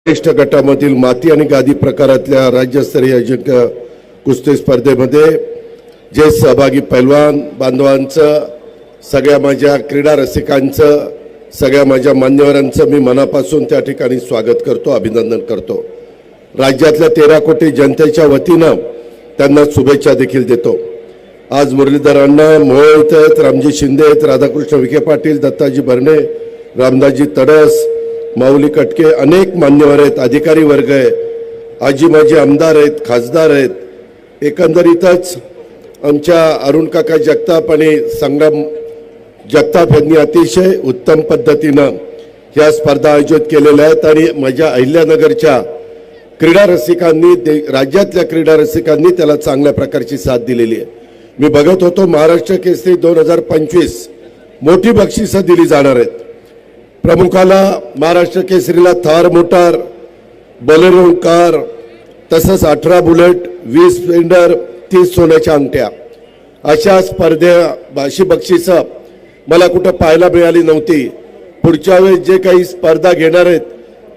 ज्येष्ठ गटामधील माती आणि गादी प्रकारातल्या राज्यस्तरीय अजिंक्य कुस्ती स्पर्धेमध्ये जे सहभागी पैलवान बांधवांचं, सगळ्या माझ्या क्रीडा रसिकांचं, सगळ्या माझ्या मान्यवरांचं मी मनापासून त्या ठिकाणी स्वागत करतो, अभिनंदन करतो। राज्यातल्या 13 कोटी जनतेच्या वतीनं त्यांना शुभेच्छा देखील देतो। आज मुरलीधर अण्णा मोहोळ इथे, रामजी शिंदे, राधाकृष्ण विखे पाटील, दत्ताजी भरणे, रामदासजी तडस, माऊली कटके, अनेक मान्यवर आहेत, अधिकारी वर्ग आहे, आजी माजी आमदार आहेत, खासदार आहेत। एकंदरीतच आमच्या अरुण काका जगताप आणि संग्राम जगताप यांनी अतिशय उत्तम पद्धतीनं ह्या स्पर्धा आयोजित केलेल्या आहेत आणि माझ्या अहिल्यानगरच्या क्रीडा रसिकांनी, राज्यातल्या क्रीडा रसिकांनी त्याला चांगल्या प्रकारची साथ दिलेली आहे। मी बघत होतो महाराष्ट्र केसरी 2025 मोठी बक्षिसं दिली जाणार आहेत। प्रमुखाला महाराष्ट्र केसरीला थार मोटार, बोलेरो कार, तसंच 18 बुलेट, 20 स्प्लेंडर, 30 सोन्याच्या अंगठ्या, अशा अशी बक्षिसं मला कुठं पाहायला मिळाली नव्हती। पुढच्या वेळेस जे काही स्पर्धा घेणार आहेत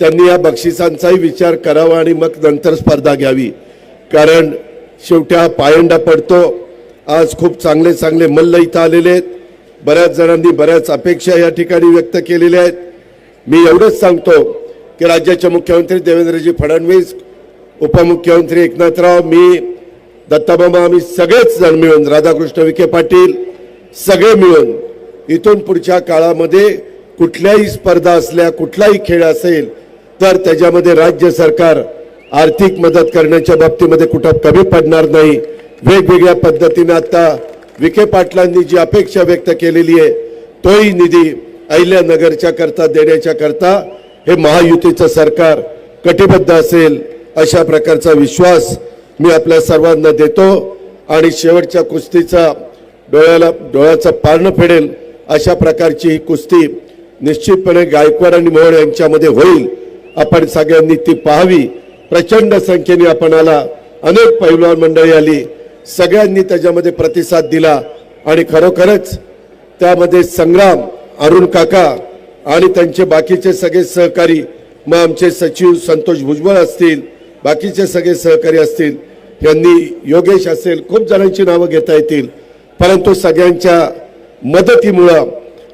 त्यांनी या बक्षिसांचाही विचार करावा आणि मग नंतर स्पर्धा घ्यावी, कारण शेवटी हा पायंडा पडतो। आज खूप चांगले चांगले मल्ल इथं आलेले आहेत। बऱ्याच जणांनी बऱ्याच अपेक्षा या ठिकाणी व्यक्त केलेल्या आहेत। मी एवढंच सांगतो की राज्याचे मुख्यमंत्री देवेंद्रजी फडणवीस, उपमुख्यमंत्री एकनाथराव, मी, दत्ताबाबा, आम्ही सगळेच जण मिळून, राधाकृष्ण विखे पाटील, सगळे मिळून इथून पुढच्या काळामध्ये कुठल्याही स्पर्धा असल्या, कुठलाही खेळ असेल तर त्याच्यामध्ये राज्य सरकार आर्थिक मदत करण्याच्या बाबतीमध्ये कुठं कमी पडणार नाही। वेगवेगळ्या पद्धतीने आता विखे पाटलांनी जी अपेक्षा व्यक्त केलेली आहे तोही निधी अहिल्यानगरच्या करता देण्याच्या करता हे महायुतीचं सरकार कटिबद्ध असेल, अशा प्रकारचा विश्वास मी आपल्या सर्वांना देतो। आणि शेवटच्या कुस्तीचा डोळ्याचं पारणं फेडेल अशा प्रकारची ही कुस्ती निश्चितपणे गायकवाड आणि मोहोळ यांच्यामध्ये होईल। आपण सगळ्यांनी ती पाहावी। प्रचंड संख्येने आपण आला, अनेक पैलवान मंडळी आली, सगळ्यांनी त्याच्यामध्ये प्रतिसाद दिला आणि खरोखरच त्यामध्ये संग्राम, अरुण काका आणि त्यांचे बाकीचे सगळे सहकारी, मग आमचे सचिव संतोष भुजबळ असतील, बाकीचे सगळे सहकारी असतील, यांनी, योगेश असेल, खूप जणांची नावं घेता येतील, परंतु सगळ्यांच्या मदतीमुळे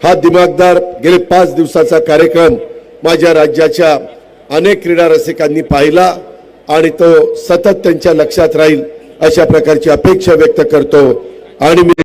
हा दिमागदार गेले 5 दिवसाचा कार्यक्रम माझ्या राज्याच्या अनेक क्रीडा रसिकांनी पाहिला आणि तो सतत त्यांच्या लक्षात राहील अशा प्रकारची अपेक्षा व्यक्त करतो। आणि मी